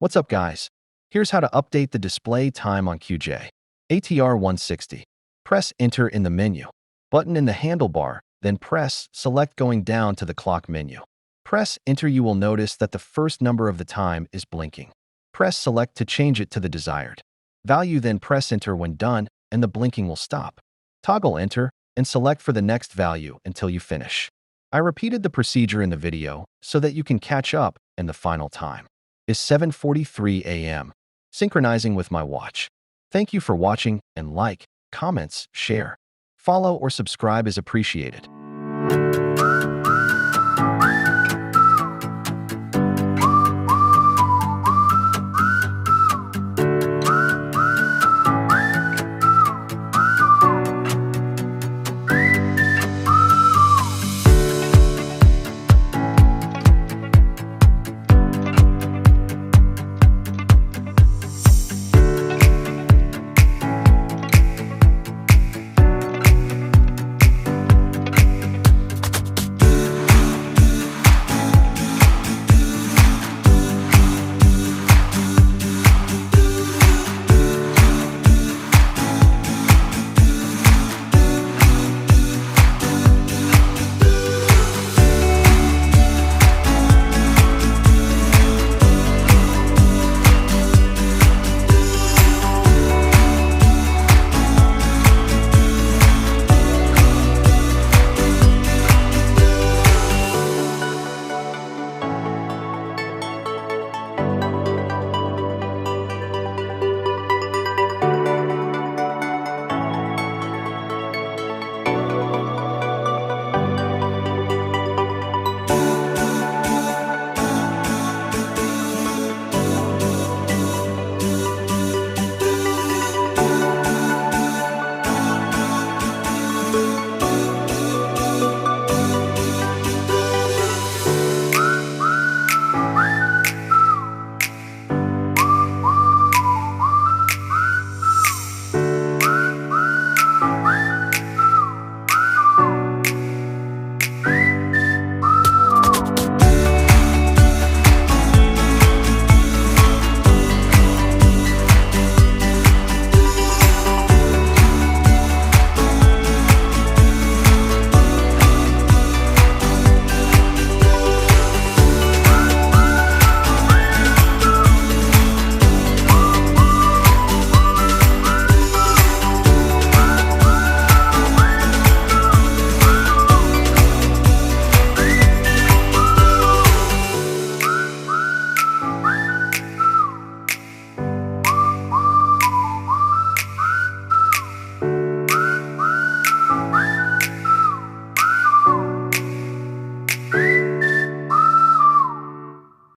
What's up, guys? Here's how to update the display time on QJ ATR160. Press Enter in the menu. Button in the handlebar, then press Select going down to the clock menu. Press Enter. You will notice that the first number of the time is blinking. Press Select to change it to the desired value, then press Enter when done, and the blinking will stop. Toggle Enter and select for the next value until you finish. I repeated the procedure in the video so that you can catch up, and the final time is 7:43 a.m. Synchronizing with my watch. Thank you for watching, and like, comments, share, follow, or subscribe is appreciated.